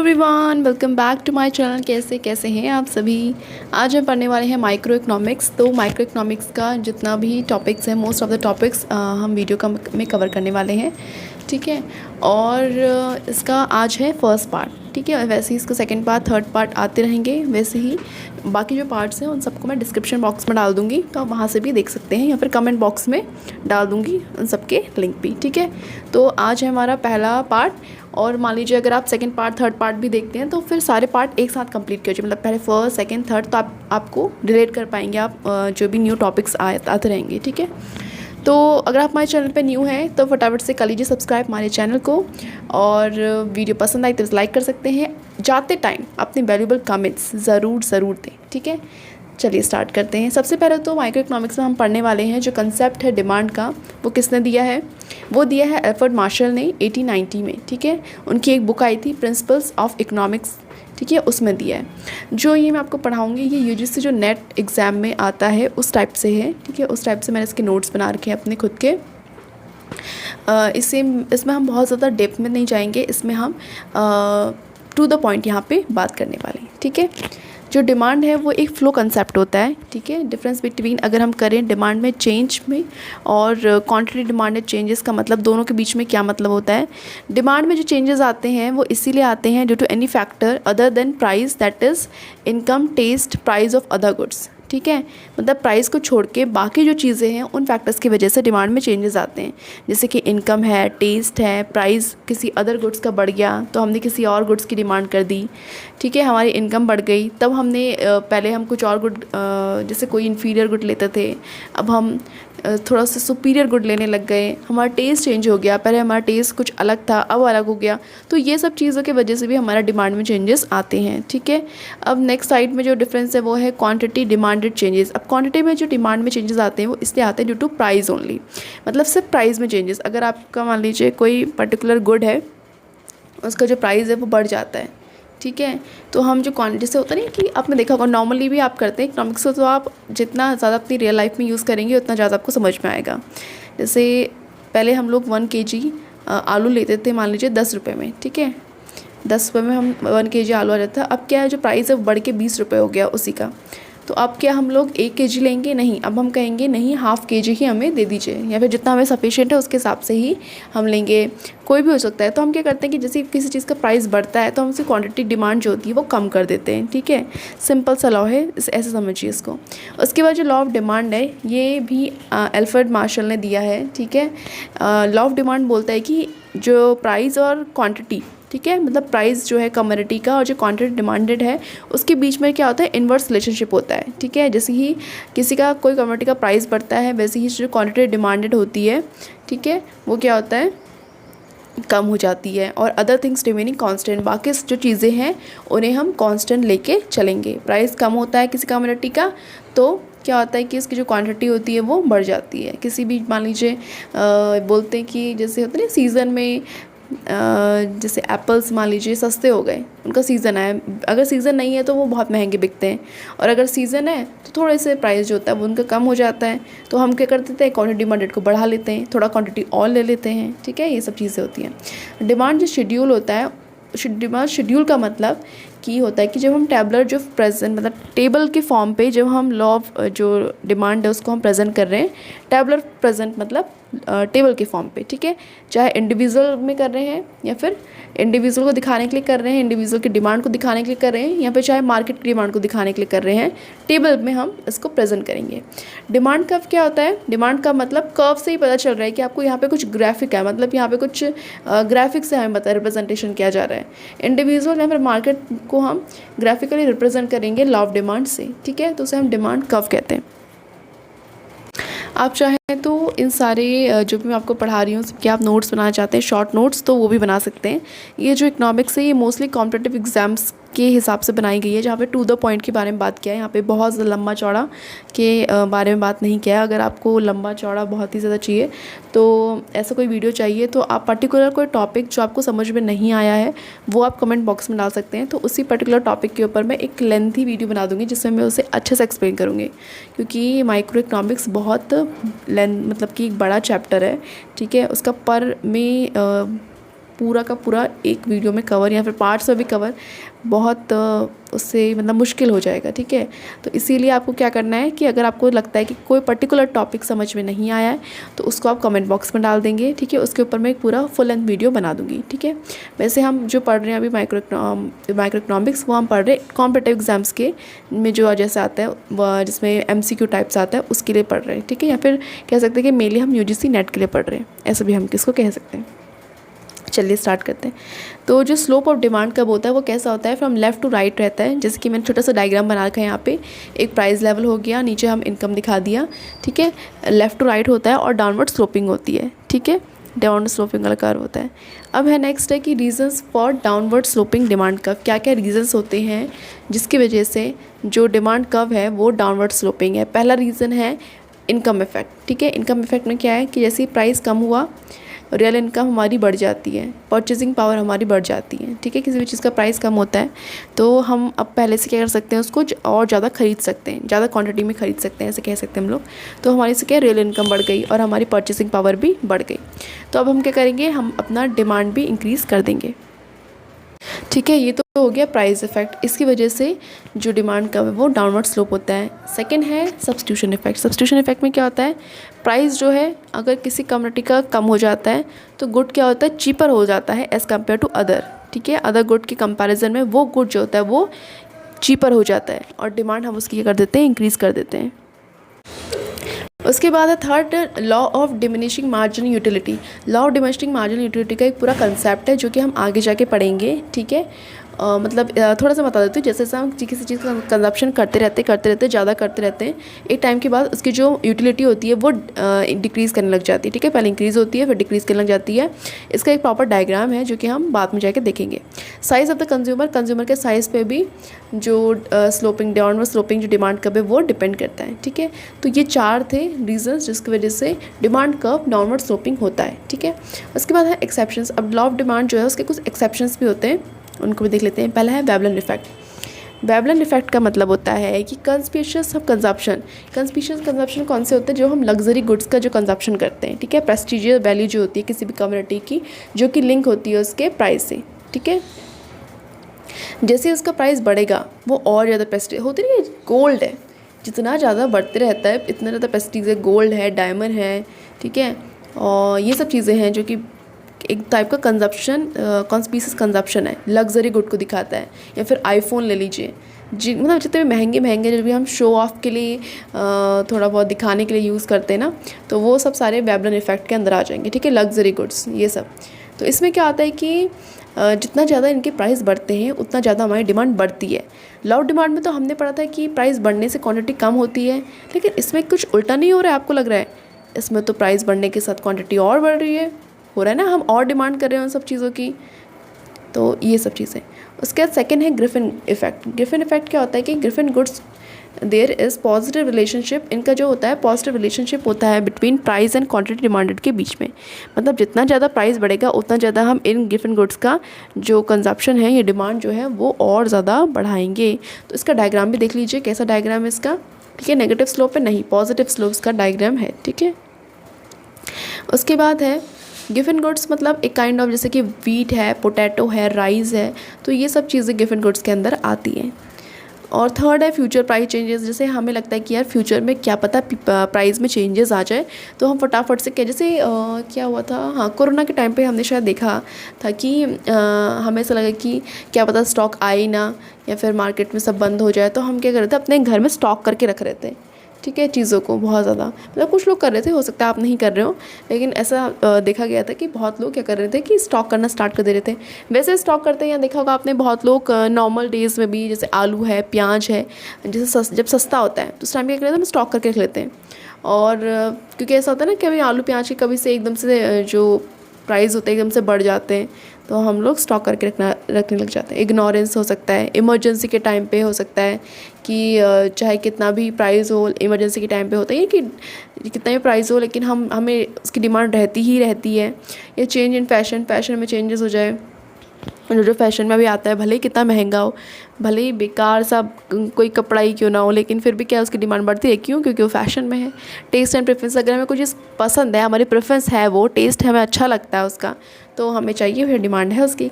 Everyone, welcome back to my channel. कैसे हैं आप सभी। आज हम पढ़ने वाले हैं माइक्रो इकोनॉमिक्स। तो माइक्रो इकोनॉमिक्स का जितना भी टॉपिक्स हैं, मोस्ट ऑफ द टॉपिक्स हम वीडियो का में कवर करने वाले हैं, ठीक है। और इसका आज है फर्स्ट पार्ट, ठीक है। वैसे ही इसका सेकंड पार्ट, थर्ड पार्ट आते रहेंगे। वैसे ही बाकी जो पार्ट्स हैं उन सबको मैं डिस्क्रिप्शन बॉक्स में डाल दूँगी, तो आप वहाँ से भी देख सकते हैं, या फिर कमेंट बॉक्स में डाल दूँगी उन सबके लिंक भी, ठीक है। तो आज है हमारा पहला पार्ट। और मान लीजिए अगर आप सेकंड पार्ट, थर्ड पार्ट भी देखते हैं तो फिर सारे पार्ट एक साथ कंप्लीट कीजिए, मतलब पहले फर्स्ट, सेकंड, थर्ड, तो आपको रिलेट कर पाएंगे आप जो भी न्यू टॉपिक्स आते रहेंगे, ठीक है। तो अगर आप हमारे चैनल पे न्यू हैं तो फटाफट से कर लीजिए सब्सक्राइब हमारे चैनल को, और वीडियो पसंद आई तो लाइक कर सकते हैं। जाते टाइम अपने वैल्यूएबल कमेंट्स ज़रूर दें, ठीक है। चलिए स्टार्ट करते हैं। सबसे पहले तो माइक्रो इकोनॉमिक्स में हम पढ़ने वाले हैं जो कंसेप्ट है डिमांड का, वो किसने दिया है? वो दिया है एल्फ्रेड मार्शल ने 1890 में, ठीक है। उनकी एक बुक आई थी प्रिंसिपल्स ऑफ इकोनॉमिक्स, ठीक है, उसमें दिया है। जो ये मैं आपको पढ़ाऊँगी ये यूजीसी जो नेट एग्ज़ाम में आता है उस टाइप से है, ठीक है। उस टाइप से मैंने इसके नोट्स बना रखे हैं अपने खुद के। इसमें हम बहुत ज़्यादा डेप्थ में नहीं जाएंगे, इसमें हम टू द पॉइंट यहाँ पे बात करने वाले हैं, ठीक है। जो डिमांड है वो एक फ़्लो कंसेप्ट होता है, ठीक है। डिफरेंस बिटवीन अगर हम करें डिमांड में चेंज में और क्वांटिटी डिमांड में चेंजेस का मतलब दोनों के बीच में क्या मतलब होता है। डिमांड में जो चेंजेस आते हैं वो इसीलिए आते हैं due to any factor other than price, that is income, taste, price of other goods, ठीक है। मतलब प्राइस को छोड़ के बाकी जो चीज़ें हैं उन फैक्टर्स की वजह से डिमांड में चेंजेस आते हैं। जैसे कि इनकम है, टेस्ट है, प्राइस किसी अदर गुड्स का बढ़ गया तो हमने किसी और गुड्स की डिमांड कर दी, ठीक है। हमारी इनकम बढ़ गई तब हमने पहले हम कुछ और गुड, जैसे कोई इन्फीरियर गुड लेते थे, अब हम थोड़ा सा सुपीरियर गुड लेने लग गए। हमारा टेस्ट चेंज हो गया, पहले हमारा टेस्ट कुछ अलग था अब अलग हो गया। तो ये सब चीज़ों की वजह से भी हमारा डिमांड में चेंजेस आते हैं, ठीक है। अब नेक्स्ट साइड में जो डिफरेंस है वो है क्वांटिटी डिमांडेड चेंजेस। अब क्वांटिटी में जो डिमांड में चेंजेस आते हैं वो इसलिए आते हैं ड्यू टू प्राइस ओनली, मतलब सिर्फ प्राइस में चेंजेस। अगर आपका मान लीजिए कोई पर्टिकुलर गुड है, उसका जो प्राइस है वो बढ़ जाता है, ठीक है। तो हम जो क्वांटिटी से होता नहीं कि आपने देखा होगा, नॉर्मली भी आप करते हैं इकोनॉमिक्स को, तो आप जितना ज़्यादा अपनी रियल लाइफ में यूज़ करेंगे उतना ज़्यादा आपको समझ में आएगा। जैसे पहले हम लोग 1 kg आलू लेते थे, मान लीजिए 10 रुपये में, ठीक है। 10 रुपये में हम 1 kg आलू आ जाता है। अब क्या है, जो प्राइस है वो बढ़ के 20 रुपये हो गया उसी का। तो अब क्या हम लोग 1 kg लेंगे? नहीं, अब हम कहेंगे नहीं, हाफ़ kg ही हमें दे दीजिए, या फिर जितना हमें सफिशिएंट है उसके हिसाब से ही हम लेंगे, कोई भी हो सकता है। तो हम क्या करते हैं कि जैसे किसी चीज़ का प्राइस बढ़ता है तो हम उसकी क्वांटिटी डिमांड जो होती है वो कम कर देते हैं, ठीक है। सिंपल सा लॉ है, ऐसे समझिए इसको। उसके बाद जो लॉ ऑफ डिमांड है ये भी एल्फ्रेड मार्शल ने दिया है, ठीक है। लॉ ऑफ डिमांड बोलता है कि जो प्राइस और क्वांटिटी, ठीक है, मतलब प्राइस जो है कमोडिटी का और जो क्वांटिटी डिमांडेड है उसके बीच में क्या होता है, इन्वर्स रिलेशनशिप होता है, ठीक है। जैसे ही किसी का कोई कमोडिटी का प्राइस बढ़ता है वैसे ही जो क्वांटिटी डिमांडेड होती है, ठीक है, वो क्या होता है, कम हो जाती है। और अदर थिंग्स रिमेनिंग कांस्टेंट, बाकी जो चीज़ें हैं उन्हें हम कांस्टेंट लेके चलेंगे। प्राइस कम होता है किसी कमोडिटी का तो क्या होता है कि इसकी जो क्वांटिटी होती है वो बढ़ जाती है। किसी भी मान लीजिए बोलते हैं कि जैसे होता है ना सीज़न में, जैसे एप्पल्स मान लीजिए सस्ते हो गए, उनका सीज़न है, अगर सीज़न नहीं है तो वो बहुत महंगे बिकते हैं, और अगर सीज़न है तो थोड़े से प्राइस जो होता है वो उनका कम हो जाता है। तो हम क्या कर देते हैं, क्वांटिटी डिमांडेड को बढ़ा लेते हैं, थोड़ा क्वांटिटी और ले लेते हैं, ठीक है। ये सब चीज़ें होती हैं। डिमांड जो शेड्यूल होता है, डिमांड शेड्यूल का मतलब कि होता है कि जब हम टेबलर जो प्रेजेंट, मतलब टेबल के फॉर्म पे जब हम लॉ ऑफ जो डिमांड है उसको हम प्रेजेंट कर रहे हैं, टेबलर प्रेजेंट मतलब टेबल के फॉर्म पे, ठीक है। चाहे इंडिविजुअल में कर रहे हैं या फिर इंडिविजुअल को दिखाने के लिए कर रहे हैं, इंडिविजुअल की डिमांड को दिखाने के लिए कर रहे हैं, या फिर चाहे मार्केट की डिमांड को दिखाने के लिए कर रहे हैं, टेबल में हम इसको प्रेजेंट करेंगे। डिमांड कर्व क्या होता है? डिमांड का मतलब कर्व से ही पता चल रहा है कि आपको यहाँ पे कुछ ग्राफिक है, मतलब यहाँ पे कुछ ग्राफिक से हमें पता रिप्रेजेंटेशन किया जा रहा है। इंडिविजुअल या फिर मार्केट को हम ग्राफिकली रिप्रेजेंट करेंगे लॉ ऑफ डिमांड से, ठीक है। तो उसे हम डिमांड कर्व कहते हैं। आप चाहें तो इन सारे जो भी मैं आपको पढ़ा रही हूँ सबके आप नोट्स बनाना चाहते हैं, शॉर्ट नोट्स, तो वो भी बना सकते हैं। ये जो इकोनॉमिक्स है ये मोस्टली कॉम्पिटिटिव एग्जाम्स के हिसाब से बनाई गई है, जहाँ पे टू द पॉइंट के बारे में बात किया है। यहाँ पे बहुत ज़्यादा लंबा चौड़ा के बारे में बात नहीं किया है। अगर आपको लंबा चौड़ा बहुत ही ज़्यादा चाहिए तो ऐसा कोई वीडियो चाहिए तो आप पर्टिकुलर कोई टॉपिक जो आपको समझ में नहीं आया है वो आप कमेंट बॉक्स में डाल सकते हैं। तो उसी पर्टिकुलर टॉपिक के ऊपर मैं एक लेंथी वीडियो बना दूँगी जिसमें मैं उसे अच्छे से एक्सप्लेन करूँगी, क्योंकि माइक्रो इकोनॉमिक्स बहुत मतलब कि एक बड़ा चैप्टर है, ठीक है। उसका पर में पूरा का पूरा एक वीडियो में कवर या फिर पार्ट्स में भी कवर बहुत उससे मतलब मुश्किल हो जाएगा, ठीक है। तो इसीलिए आपको क्या करना है कि अगर आपको लगता है कि कोई पर्टिकुलर टॉपिक समझ में नहीं आया है तो उसको आप कमेंट बॉक्स में डाल देंगे, ठीक है। उसके ऊपर मैं एक पूरा फुल लेंथ वीडियो बना दूँगी, ठीक है। वैसे हम जो पढ़ रहे हैं अभी माइक्रो इकोनॉमिक्स, वो हम पढ़ रहे हैं कॉम्पिटिटिव एग्जाम्स के में जो जैसे आता है जिसमें MCQ टाइप्स आता है उसके लिए पढ़ रहे हैं, ठीक है। या फिर कह सकते हैं कि मेनली हम UGC नेट के लिए पढ़ रहे हैं, ऐसा भी हम किसको कह सकते हैं। चलिए स्टार्ट करते हैं। तो जो स्लोप ऑफ डिमांड कब होता है वो कैसा होता है, फ्रॉम लेफ़्ट टू राइट रहता है। जैसे कि मैंने छोटा सा डायग्राम बना रखा है यहाँ पे, एक प्राइस लेवल हो गया, नीचे हम इनकम दिखा दिया, ठीक है। लेफ़्ट टू राइट होता है और डाउनवर्ड स्लोपिंग होती है, ठीक है। डाउनवर्ड स्लोपिंग वाला कर्व होता है। अब है नेक्स्ट है कि reasons for downward sloping demand curve, क्या क्या रीजंस होते हैं जिसकी वजह से जो डिमांड कर्व है वो डाउनवर्ड स्लोपिंग है। पहला रीज़न है इनकम इफेक्ट, ठीक है। इनकम इफेक्ट में क्या है कि जैसे ही प्राइस कम हुआ रियल इनकम हमारी बढ़ जाती है, परचेजिंग पावर हमारी बढ़ जाती है, ठीक है। किसी भी चीज़ का प्राइस कम होता है तो हम अब पहले से क्या कर सकते हैं, उसको और ज़्यादा ख़रीद सकते हैं, ज़्यादा क्वांटिटी में ख़रीद सकते हैं, ऐसे कह सकते हैं हम लोग। तो हमारी से क्या रियल इनकम बढ़ गई और हमारी परचेजिंग पावर भी बढ़ गई। तो अब हम क्या करेंगे, हम अपना डिमांड भी इंक्रीज़ कर देंगे, ठीक है। ये तो हो गया प्राइस इफेक्ट, इसकी वजह से जो डिमांड का है वो डाउनवर्ड स्लोप होता है। सेकंड है सब्स्टिट्यूशन इफेक्ट। सब्स्टिट्यूशन इफेक्ट में क्या होता है, प्राइस जो है अगर किसी कम्युनिटी का कम हो जाता है तो गुड क्या होता है, चीपर हो जाता है एज़ कम्पेयर टू अदर, ठीक है। अदर गुड के कंपैरिजन में वो गुड जो होता है वो चीपर हो जाता है और डिमांड हम उसकी क्या कर देते हैं, इंक्रीज़ कर देते हैं। उसके बाद है third law of diminishing marginal utility. Law of diminishing marginal utility का एक पूरा कंसेप्ट है जो कि हम आगे जाके पढ़ेंगे, ठीक है। मतलब थोड़ा सा बता देती हूँ। जैसे हम किसी चीज़ का कंजप्शन करते रहते ज़्यादा करते रहते हैं, एक टाइम के बाद उसकी जो यूटिलिटी होती है वो डिक्रीज़ करने लग जाती है, ठीक है। पहले इंक्रीज़ होती है फिर डिक्रीज़ करने लग जाती है। इसका एक प्रॉपर डायग्राम है जो कि हम बाद में जाके देखेंगे। साइज़ ऑफ द कंज्यूमर के साइज़ पे भी जो स्लोपिंग डाउनवर्ड स्लोपिंग जो डिमांड कर्व है वो डिपेंड करता है, ठीक है। तो ये 4 थे रीजंस जिसकी वजह से डिमांड कर्व डाउनवर्ड स्लोपिंग होता है, ठीक है। उसके बाद है एक्सेप्शंस। अब लॉ ऑफ डिमांड जो है उसके कुछ एक्सेप्शंस भी होते हैं, उनको भी देख लेते हैं। पहला है वेवलन इफेक्ट। वेवलन इफेक्ट का मतलब होता है कि कंस्पिशियस कंजप्शन। कंस्पिशियस कंजप्शन कौन से होते हैं, जो हम लग्जरी गुड्स का जो कंजप्शन करते हैं, ठीक है। प्रेस्टीजियस वैल्यू जो होती है किसी भी कम्युनिटी की जो कि लिंक होती है उसके प्राइस से, ठीक है। जैसे उसका प्राइस बढ़ेगा वो और ज़्यादा प्रेस्टीज होती है। गोल्ड है, जितना ज़्यादा बढ़ते रहता है इतना ज़्यादा प्रेस्टीज है। गोल्ड है, डायमंड है, ठीक है। और ये सब चीज़ें हैं जो कि एक टाइप का कंजप्शन कॉन्स्पीसीज कंजप्शन है, लग्जरी गुड को दिखाता है। या फिर आईफोन ले लीजिए, मतलब जितने भी महंगे जब भी हम शो ऑफ के लिए थोड़ा बहुत दिखाने के लिए यूज़ करते हैं ना, तो वो सब सारे वेवलन इफेक्ट के अंदर आ जाएंगे, ठीक है। लग्जरी गुड्स ये सब। तो इसमें क्या होता है कि जितना ज़्यादा इनके प्राइस बढ़ते हैं उतना ज़्यादा हमारी डिमांड बढ़ती है। लॉ ऑफ डिमांड में तो हमने पढ़ा था कि प्राइस बढ़ने से क्वांटिटी कम होती है, लेकिन इसमें कुछ उल्टा नहीं हो रहा है, आपको लग रहा है। इसमें तो प्राइस बढ़ने के साथ क्वांटिटी और बढ़ रही है, हो रहा है ना, हम और डिमांड कर रहे हैं उन सब चीज़ों की। तो ये सब चीज़ें। उसके बाद सेकंड है ग्रिफिन इफेक्ट। ग्रिफिन इफेक्ट क्या होता है कि Giffen goods there is positive relationship. इनका जो होता है पॉजिटिव रिलेशनशिप होता है between price and quantity demanded के बीच में। मतलब जितना ज़्यादा प्राइस बढ़ेगा उतना ज़्यादा हम इन ग्रिफिन गुड्स का जो कंजप्शन है, ये डिमांड जो है वो और ज़्यादा बढ़ाएंगे। तो इसका डायग्राम भी देख लीजिए, कैसा डायग्राम है इसका, ठीक है। नेगेटिव स्लोप पे नहीं, पॉजिटिव स्लोप्स का डायग्राम है, ठीक है। उसके बाद है गिवन गुड्स, मतलब एक काइंड ऑफ जैसे कि वीट है, पोटैटो है, राइस है, तो ये सब चीज़ें गिवन गुड्स के अंदर आती हैं। और थर्ड है फ्यूचर प्राइस चेंजेस। जैसे हमें लगता है कि यार फ्यूचर में क्या पता प्राइस में चेंजेस आ जाए, तो हम फटाफट से क्या, जैसे क्या हुआ था, हाँ कोरोना के टाइम पे हमने शायद देखा था कि हमें ऐसा लगा कि क्या पता स्टॉक आए ना, या फिर मार्केट में सब बंद हो जाए, तो हम क्या कर रहे थे, अपने घर में स्टॉक करके रख रहे थे, ठीक है, चीज़ों को बहुत ज़्यादा। मतलब कुछ लोग कर रहे थे, हो सकता है आप नहीं कर रहे हो, लेकिन ऐसा देखा गया था कि बहुत लोग क्या कर रहे थे कि स्टॉक करना स्टार्ट कर दे रहे थे। वैसे स्टॉक करते हैं, यहाँ देखा होगा आपने, बहुत लोग नॉर्मल डेज़ में भी, जैसे आलू है, प्याज है, जैसे जब सस्ता होता है तो उस टाइम क्या करते हैं, स्टॉक करके रख लेते हैं। और क्योंकि ऐसा होता है ना कि अभी आलू प्याज के कभी से एकदम से जो प्राइस होते हैं एकदम से बढ़ जाते हैं, तो हम लोग स्टॉक करके रखने लग जाते हैं। इग्नोरेंस हो सकता है, इमरजेंसी के टाइम पे हो सकता है कि चाहे कितना भी प्राइस हो, इमरजेंसी के टाइम पे होता है कि कितना भी प्राइस हो लेकिन हमें उसकी डिमांड रहती ही रहती है। या चेंज इन फैशन में चेंजेस हो जाए, जो फैशन में अभी आता है, भले ही कितना महंगा हो, भले ही बेकार सा कोई कपड़ा ही क्यों ना हो, लेकिन फिर भी क्या उसकी डिमांड बढ़ती है, क्यों? क्योंकि वो फैशन में है। टेस्ट एंड प्रेफरेंस, अगर हमें कोई चीज़ पसंद है, हमारी प्रेफरेंस है, वो टेस्ट हमें अच्छा लगता है उसका, तो हमें चाहिए, फिर डिमांड है उसकी।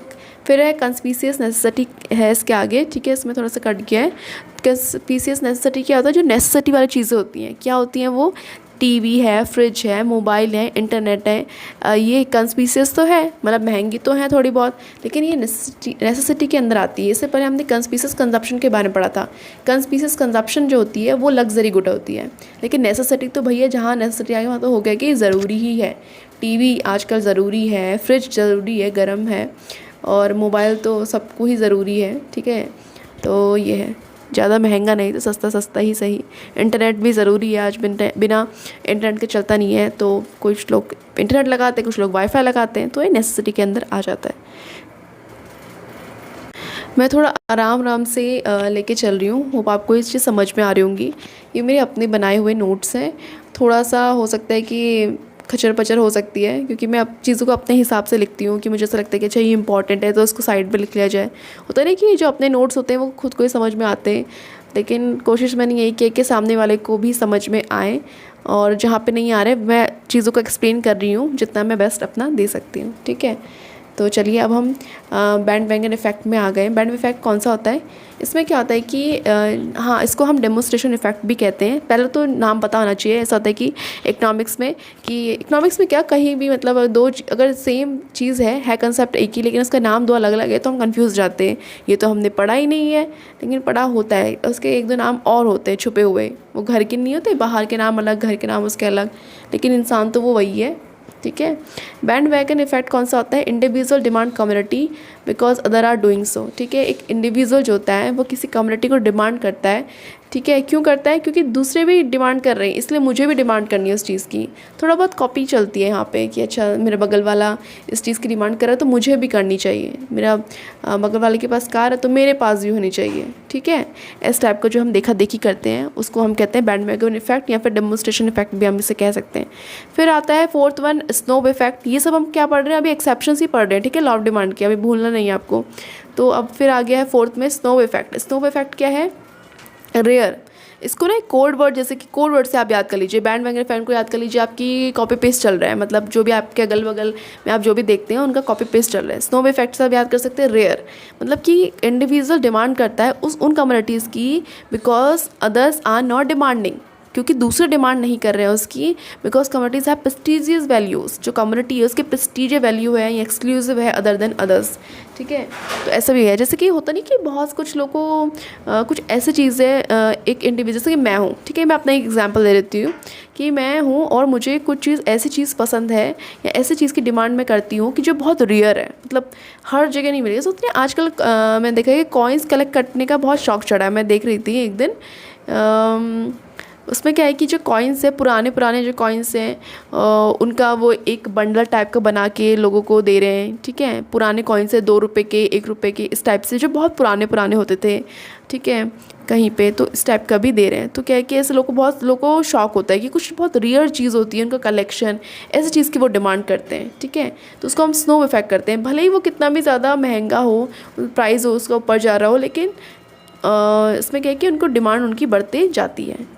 फिर है कंस्पिशियस नेसेसिटी है इसके आगे, ठीक है, इसमें थोड़ा सा कट गया है। कंस्पिशियस नेसेसिटी क्या होता है? जो नेसेसिटी वाली चीज़ें होती हैं, क्या होती हैं वो? टीवी है, फ्रिज है, मोबाइल है, इंटरनेट है, ये कंस्पिशियस तो है, मतलब महंगी तो है थोड़ी बहुत, लेकिन ये नेसेसिटी के अंदर आती है। इससे पहले हमने कंस्पिशियस कंजप्शन के बारे में पढ़ा था। कंस्पिशियस कंजप्शन जो होती है वो लग्जरी गुड होती है, लेकिन नेसेसिटी तो भैया जहाँ नेसेसिटी आ गई वहाँ तो हो गया कि ज़रूरी ही है। टीवी आजकल ज़रूरी है, फ्रिज ज़रूरी है, गर्म है, और मोबाइल तो सबको ही ज़रूरी है, ठीक है। तो ये है, ज़्यादा महंगा नहीं तो सस्ता सस्ता ही सही। इंटरनेट भी ज़रूरी है, आज बिना इंटरनेट के चलता नहीं है, तो कुछ लोग इंटरनेट लगाते हैं, कुछ लोग वाईफाई लगाते हैं, तो ये नेसेसिटी के अंदर आ जाता है। मैं थोड़ा आराम से लेके चल रही हूँ, होप आपको इस चीज़ समझ में आ रही होंगी। ये मेरे अपने बनाए हुए नोट्स हैं, थोड़ा सा हो सकता है कि खचर पचर हो सकती है, क्योंकि मैं अब चीज़ों को अपने हिसाब से लिखती हूँ कि मुझे ऐसा लगता है कि अच्छा ये इंपॉर्टेंट है तो उसको साइड पे लिख लिया जाए। होता है ना कि जो अपने नोट्स होते हैं वो खुद को ही समझ में आते हैं, लेकिन कोशिश मैंने यही की कि सामने वाले को भी समझ में आए, और जहाँ पे नहीं आ रहे मैं चीज़ों को एक्सप्लेन कर रही हूँ जितना मैं बेस्ट अपना दे सकती हूँ, ठीक है। तो चलिए अब हम बैंड वैगन इफ़ेक्ट में आ गए। बैंड इफ़ेक्ट कौन सा होता है? इसमें क्या होता है कि हाँ, इसको हम डेमोन्स्ट्रेशन इफ़ेक्ट भी कहते हैं। पहले तो नाम पता होना चाहिए। ऐसा होता है कि इकनॉमिक्स में क्या, कहीं भी मतलब अगर सेम चीज़ है कंसेप्ट एक ही, लेकिन उसका नाम दो अलग अलग है तो हम कंफ्यूज जाते हैं। ये तो हमने पढ़ा ही नहीं है, लेकिन पढ़ा होता है। उसके एक दो नाम और होते हैं छुपे हुए, वो घर के नहीं होते, बाहर के नाम अलग, घर के नाम उसके अलग, लेकिन इंसान तो वो वही है, ठीक है। बैंड वैगन इफेक्ट कौन सा होता है? Individual demand community because other are doing so, ठीक है। एक इंडिविजुअल जो होता है वो किसी कम्युनिटी को डिमांड करता है, ठीक है। क्यों करता है? क्योंकि दूसरे भी डिमांड कर रहे हैं, इसलिए मुझे भी डिमांड करनी है उस चीज़ की। थोड़ा बहुत कॉपी चलती है यहाँ पे कि अच्छा मेरे बगल वाला इस चीज़ की डिमांड कर रहा है तो मुझे भी करनी चाहिए, मेरा बगल वाले के पास कार है तो मेरे पास भी होनी चाहिए, ठीक है। इस टाइप का जो हम देखा देखी करते हैं उसको हम कहते हैं बैंड वैगन इफेक्ट, या फिर डेमोन्स्ट्रेशन इफेक्ट भी हम इसे कह सकते हैं। फिर आता है फोर्थ वन, स्नोब इफेक्ट। ये सब हम क्या पढ़ रहे हैं? अभी एक्सेप्शंस ही पढ़ रहे हैं, ठीक है, लॉ ऑफ डिमांड की, अभी भूलना नहीं है आपको। तो अब फिर आ गया है फोर्थ में स्नोब इफेक्ट। स्नोब इफेक्ट क्या है? रेयर। इसको ना एक कोड वर्ड, जैसे कि कोड वर्ड से आप याद कर लीजिए। बैंड वैगन इफेक्ट को याद कर लीजिए, आपकी कॉपी पेस्ट चल रहा है, मतलब जो भी आपके अगल बगल में आप जो भी देखते हैं उनका कॉपी पेस्ट चल रहा है। स्नोब इफेक्ट से आप याद कर सकते हैं रेयर, मतलब कि इंडिविजुअल डिमांड करता है उन कम्युनिटीज़ की because others are not demanding, क्योंकि दूसरे डिमांड नहीं कर रहे हैं उसकी, because communities have prestigious values. जो कम्युनिटी है उसकी प्रेस्टीजियस वैल्यू है या एक्सक्लूसिव है अदर देन अदर्स, ठीक है। तो ऐसा भी है, जैसे कि होता नहीं कि बहुत कुछ लोगों को कुछ ऐसी चीज़ें एक इंडिविजुअल, जैसे कि मैं हूँ, ठीक है, मैं अपना एक एग्जांपल दे देती हूँ कि मैं हूँ और मुझे कुछ चीज़ ऐसी चीज़ पसंद है या ऐसी चीज़ की डिमांड मैं करती हूँ कि जो बहुत रेयर है, मतलब हर जगह नहीं मिलेगी। सोचते हैं आजकल मैंने देखा है कि कॉइन्स कलेक्ट करने का बहुत शौक चढ़ा है। मैं देख रही थी एक दिन, उसमें क्या है कि जो कॉइन्स है, पुराने जो कॉइन्स हैं उनका वो एक बंडल टाइप का बना के लोगों को दे रहे हैं, ठीक है। पुराने कॉइन्स है 2 रुपये के, 1 रुपये के, इस टाइप से जो बहुत पुराने होते थे, ठीक है, कहीं पे तो इस टाइप का भी दे रहे हैं। तो क्या है कि ऐसे बहुत लोगों को शौक होता है कि कुछ बहुत रियर चीज़ होती है, उनका कलेक्शन, ऐसी चीज़ की वो डिमांड करते हैं, ठीक है। तो उसको हम स्नो इफेक्ट करते हैं, भले ही वो कितना भी ज़्यादा महंगा हो, प्राइस हो उसका ऊपर जा रहा हो, लेकिन इसमें क्या है कि उनको डिमांड उनकी बढ़ते जाती है।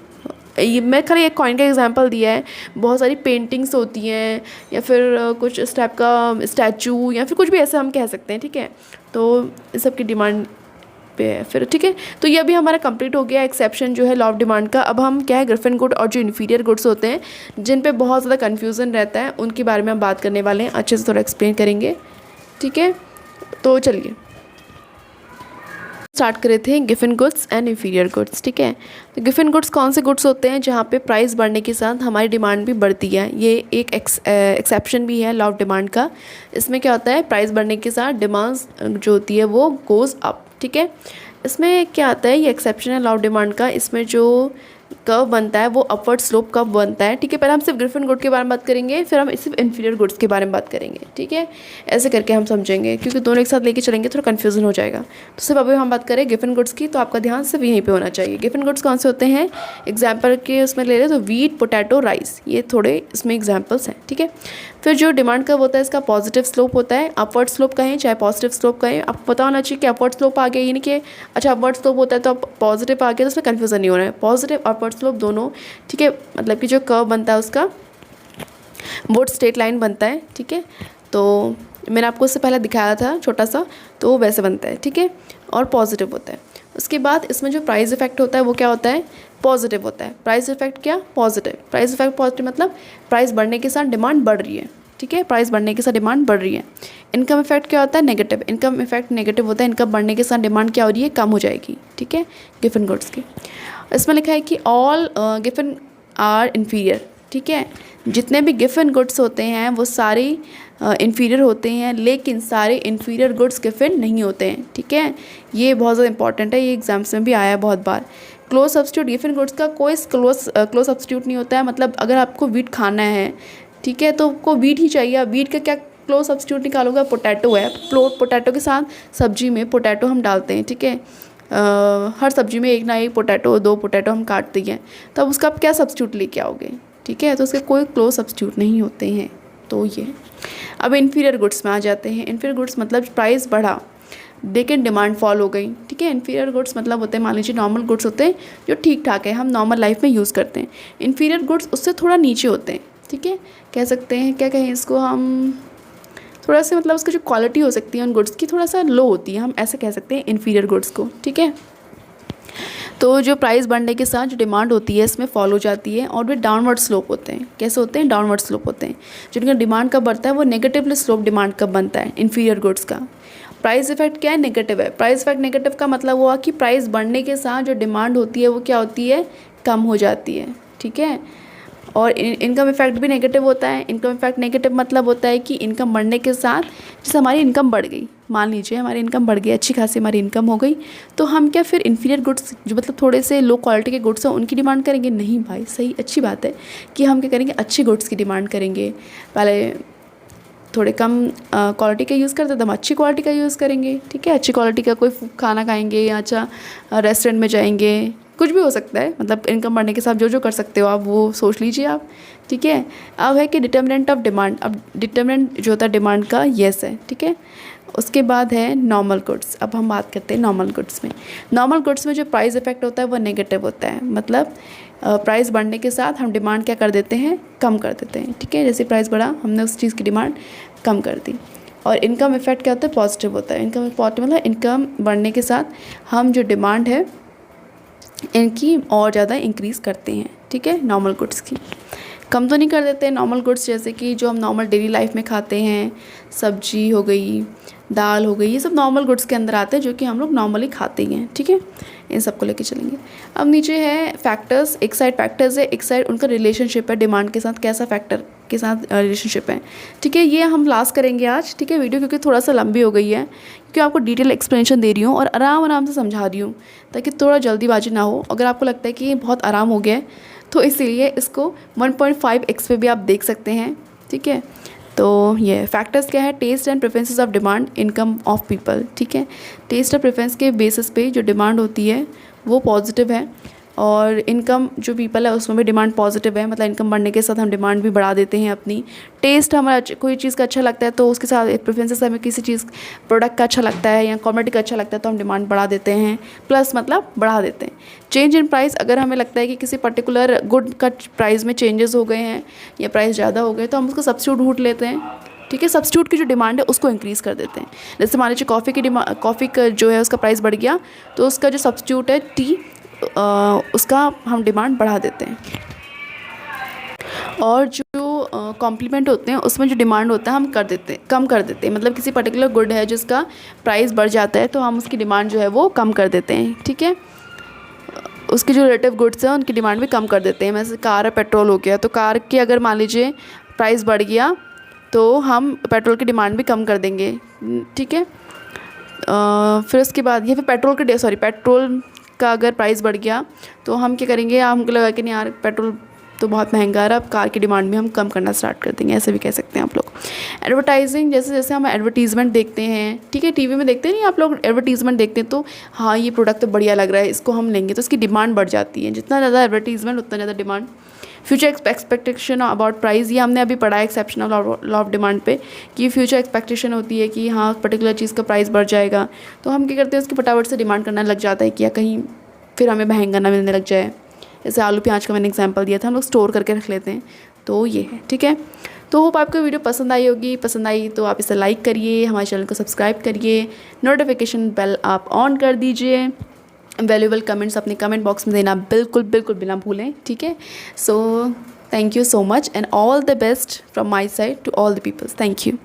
ये मैं खाली एक कॉइन का एग्जांपल दिया है, बहुत सारी पेंटिंग्स होती हैं या फिर कुछ इस टाइप का स्टैचू या फिर कुछ भी ऐसा हम कह सकते हैं, ठीक है। तो इस सब की डिमांड पे है फिर, ठीक है। तो ये अभी हमारा कंप्लीट हो गया एक्सेप्शन जो है लॉ ऑफ डिमांड का। अब हम क्या है, ग्रिफिन गुड और जो इन्फीरियर गुड्स होते हैं जिन पे बहुत ज़्यादा कन्फ्यूज़न रहता है उनके बारे में हम बात करने वाले हैं, अच्छे से थोड़ा एक्सप्लेन करेंगे, ठीक है। तो चलिए स्टार्ट करे थे Giffen goods and inferior goods, ठीक है। तो गिफिन गुड्स कौन से गुड्स होते हैं? जहाँ पे प्राइस बढ़ने के साथ हमारी डिमांड भी बढ़ती है। ये एक एक्सेप्शन भी है लॉ ऑफ डिमांड का। इसमें क्या होता है, प्राइस बढ़ने के साथ डिमांड जो होती है वो गोज़ अप, ठीक है। इसमें क्या आता है, ये एक्सेप्शन है लॉ ऑफ डिमांड का। इसमें जो कर्व बनता है वो अपवर्ड स्लोप कर्व बनता है, ठीक है। पहले हम सिर्फ ग्रिफिन गुड के बारे में बात करेंगे, फिर हम सिर्फ इन्फीरियर गुड्स के बारे में बात करेंगे, ठीक है। ऐसे करके हम समझेंगे, क्योंकि दोनों एक साथ लेके चलेंगे थोड़ा कन्फ्यूजन हो जाएगा। तो सिर्फ अभी हम बात करें गिफिन गुड्स की, तो आपका ध्यान सिर्फ यहीं पे होना चाहिए। गिफिन गुड्स कौन से होते हैं, एग्जाम्पल के उसमें ले रहे तो वीट, पोटैटो, राइस, ये थोड़े इसमें एग्जाम्पल्स हैं, ठीक है। फिर जो डिमांड कर्व होता है इसका पॉजिटिव स्लोप होता है, अपवर्ड स्लोप कहें चाहे पॉजिटिव स्लोप कहें। आपको पता होना चाहिए कि अपवर्ड स्लोप आ गया, यानी कि अच्छा अपवर्ड स्लोप होता है तो अब पॉजिटिव आ गया तो उसमें कन्फ्यूज़न नहीं हो रहा है, पॉजिटिव अपवर्ड स्लोप दोनों, ठीक है। मतलब कि जो कर्व बनता है उसका वो स्ट्रेट लाइन बनता है, ठीक है। तो मैंने आपको उससे पहले दिखाया था छोटा सा, तो वो वैसे बनता है, ठीक है, और पॉजिटिव होता है। उसके बाद इसमें जो प्राइस इफेक्ट होता है वो क्या होता है, पॉजिटिव होता है। प्राइस इफेक्ट क्या, पॉजिटिव। प्राइस इफेक्ट पॉजिटिव मतलब प्राइस बढ़ने के साथ डिमांड बढ़ रही है, ठीक है, प्राइस बढ़ने के साथ डिमांड बढ़ रही है। इनकम इफेक्ट क्या होता है, नेगेटिव। इनकम इफेक्ट नेगेटिव होता है, इनकम बढ़ने के साथ डिमांड क्या हो रही है, कम हो जाएगी, ठीक है, गिवन गुड्स की। इसमें लिखा है कि ऑल गिवन आर इन्फीरियर, ठीक है, जितने भी गिवन गुड्स होते हैं वो सारे इन्फीरियर होते हैं, लेकिन सारे इन्फीरियर गुड्स गिवन नहीं होते हैं, ठीक है। ये बहुत ज़्यादा इंपॉर्टेंट है, ये एग्जाम्स में भी आया है बहुत बार। क्लोज सब्स्टिट्यूट गिवन गुड्स का कोई क्लोज सब्स्टिट्यूट नहीं होता है। मतलब अगर आपको वीट खाना है, ठीक है, तो आपको वीट ही चाहिए। वीट का क्या क्लोज सब्स्टिट्यूट निकालोगे, पोटैटो है, पोटैटो के साथ सब्जी में पोटैटो हम डालते हैं, ठीक है। हर सब्जी में एक ना एक पोटैटो, 2 पोटैटो हम काटते हैं, तो अब उसका आप क्या सब्स्टिट्यूट लेके आओगे, ठीक है। तो उसके कोई क्लोज सब्स्टिट्यूट नहीं होते हैं। तो ये अब इन्फीरियर गुड्स में आ जाते हैं। इन्फीरियर गुड्स मतलब प्राइस बढ़ा लेकिन डिमांड फॉल हो गई, ठीक है। इन्फीरियर गुड्स मतलब होते हैं, मान लीजिए नॉर्मल गुड्स होते हैं जो ठीक ठाक है, हम नॉर्मल लाइफ में यूज़ करते हैं। इन्फीरियर गुड्स उससे थोड़ा नीचे होते हैं, ठीक है। कह सकते हैं, क्या कहें इसको हम, थोड़ा सा मतलब उसकी जो क्वालिटी हो सकती है उन गुड्स की थोड़ा सा लो होती है, हम ऐसे कह सकते हैं इन्फीरियर गुड्स को, ठीक है। तो जो प्राइस बढ़ने के साथ जो डिमांड होती है इसमें फॉल हो जाती है, और वे डाउनवर्ड स्लोप होते हैं। कैसे होते हैं, डाउनवर्ड स्लोप होते हैं। जिनका डिमांड कब बढ़ता है वो नेगेटिवली स्लोप डिमांड कब बनता है, इन्फीरियर गुड्स का। प्राइस इफेक्ट क्या है, नेगेटिव है। प्राइस इफेक्ट नेगेटिव का मतलब हुआ कि प्राइस बढ़ने के साथ जो डिमांड होती है वो क्या होती है, कम हो जाती है, ठीक है। और इनकम इफेक्ट भी नेगेटिव होता है। इनकम इफेक्ट नेगेटिव मतलब होता है कि इनकम बढ़ने के साथ, जैसे हमारी इनकम बढ़ गई, मान लीजिए हमारी इनकम बढ़ गई, अच्छी खासी हमारी इनकम हो गई, तो हम क्या फिर इन्फीरियर गुड्स जो मतलब थोड़े से लो क्वालिटी के गुड्स हैं उनकी डिमांड करेंगे, नहीं भाई, सही अच्छी बात है कि हम क्या करेंगे, अच्छे गुड्स की डिमांड करेंगे। पहले थोड़े कम क्वालिटी का यूज़ करते तो हम अच्छी क्वालिटी का यूज़ करेंगे, ठीक है। अच्छी क्वालिटी का कोई खाना खाएंगे या अच्छा रेस्टोरेंट में जाएंगे, कुछ भी हो सकता है। मतलब इनकम बढ़ने के साथ जो जो कर सकते हो आप वो सोच लीजिए आप, ठीक है। अब है कि डिटर्मिनेंट ऑफ डिमांड। अब डिटर्मिनेंट जो होता है डिमांड का, येस है, ठीक है। उसके बाद है नॉर्मल गुड्स। अब हम बात करते हैं नॉर्मल गुड्स में। नॉर्मल गुड्स में जो प्राइस इफेक्ट होता है वो नेगेटिव होता है। मतलब प्राइस बढ़ने के साथ हम डिमांड क्या कर देते हैं, कम कर देते हैं, ठीक है। जैसे प्राइस बढ़ा हमने उस चीज़ की डिमांड कम कर दी। और इनकम इफेक्ट क्या होता है, पॉजिटिव होता है। इनकम पॉजिटिव मतलब इनकम बढ़ने के साथ हम जो डिमांड है इनकी और ज़्यादा इंक्रीज़ करते हैं, ठीक है। नॉर्मल गुड्स की कम तो नहीं कर देते। नॉर्मल गुड्स जैसे कि जो हम नॉर्मल डेली लाइफ में खाते हैं, सब्जी हो गई, दाल हो गई, ये सब नॉर्मल गुड्स के अंदर आते हैं जो कि हम लोग नॉर्मली खाते ही हैं, ठीक है। इन सबको लेके चलेंगे। अब नीचे है फैक्टर्स। एक साइड फैक्टर्स है, एक साइड उनका रिलेशनशिप है डिमांड के साथ, कैसा फैक्टर के साथ रिलेशनशिप है, ठीक है। ये हम लास्ट करेंगे आज, ठीक है, वीडियो, क्योंकि थोड़ा सा लंबी हो गई है, क्योंकि आपको डिटेल एक्सप्लेनेशन दे रही हूँ और आराम आराम से समझा रही हूँ ताकि थोड़ा जल्दीबाजी ना हो। अगर आपको लगता है कि ये बहुत आराम हो गया है तो इसीलिए इसको 1.5x पे भी आप देख सकते हैं, ठीक है। तो ये फैक्टर्स क्या है, taste and preferences of demand, income of people, ठीक है। टेस्ट और प्रेफरेंस के बेसिस पे जो डिमांड होती है वो पॉजिटिव है, और इनकम जो पीपल है उसमें भी डिमांड पॉजिटिव है। मतलब इनकम बढ़ने के साथ हम डिमांड भी बढ़ा देते हैं अपनी। टेस्ट हमारा कोई चीज़ का अच्छा लगता है तो उसके साथ प्रेफरेंसेस हमें किसी चीज़ प्रोडक्ट का अच्छा लगता है या कॉमोडिटी का अच्छा लगता है तो हम डिमांड बढ़ा देते हैं, प्लस मतलब बढ़ा देते हैं। चेंज इन प्राइस, अगर हमें लगता है कि किसी पर्टिकुलर गुड का प्राइस में चेंजेस हो गए हैं या प्राइस ज़्यादा हो गए तो हम उसको सब्स्टिट्यूट ढूंढ लेते हैं, ठीक है। सब्स्टिट्यूट की जो डिमांड है उसको इंक्रीज़ कर देते हैं। जैसे मान लीजिए कॉफ़ी का जो है उसका प्राइस बढ़ गया तो उसका जो सब्स्टिट्यूट है टी, उसका हम डिमांड बढ़ा देते हैं। और जो कॉम्प्लीमेंट होते हैं उसमें जो डिमांड होता है हम कम कर देते हैं। मतलब किसी पर्टिकुलर गुड है जिसका प्राइस बढ़ जाता है तो हम उसकी डिमांड जो है वो कम कर देते हैं, ठीक है। उसके जो रिलेटिव गुड्स हैं उनकी डिमांड भी कम कर देते हैं। जैसे कार और पेट्रोल हो गया, तो कार की अगर मान लीजिए प्राइस बढ़ गया तो हम पेट्रोल की डिमांड भी कम कर देंगे, ठीक है। फिर उसके बाद ये फिर पेट्रोल का अगर प्राइस बढ़ गया तो हम क्या करेंगे, हमको लगा कि नहीं यार पेट्रोल तो बहुत महंगा है, अब कार की डिमांड भी हम कम करना स्टार्ट कर देंगे, ऐसे भी कह सकते हैं आप लोग। एडवर्टाइजिंग, जैसे जैसे हम एडवर्टीज़मेंट देखते हैं, ठीक है, टीवी में देखते हैं नहीं आप लोग, एडवर्टीज़मेंट देखते हैं तो हाँ ये प्रोडक्ट तो बढ़िया लग रहा है, इसको हम लेंगे, तो इसकी डिमांड बढ़ जाती है। जितना ज़्यादा एडवर्टीज़मेंट उतना ज़्यादा demand. Future expectation about price, ये हमने अभी पढ़ा है एक्सेप्शनल लॉ ऑफ डिमांड पे कि फ्यूचर एक्सपेक्टेशन होती है कि हाँ पर्टिकुलर चीज़ का प्राइस बढ़ जाएगा, तो हम क्या करते हैं उसकी फटाफट से डिमांड करना लग जाता है कि या कहीं फिर हमें महंगा ना मिलने लग जाए। जैसे आलू प्याज का मैंने एग्जांपल दिया था, हम लोग स्टोर करके रख लेते हैं, तो ये है। ठीक है, तो होप आपको वीडियो पसंद आई होगी। पसंद आई तो आप इसे लाइक करिए, हमारे चैनल को सब्सक्राइब करिए, नोटिफिकेशन बेल आप ऑन कर दीजिए। वैल्यूएबल कमेंट्स अपने कमेंट बॉक्स में देना बिल्कुल बिल्कुल बिना भूलें। ठीक है, so thank you so much and all the best from my side to all the peoples. Thank you.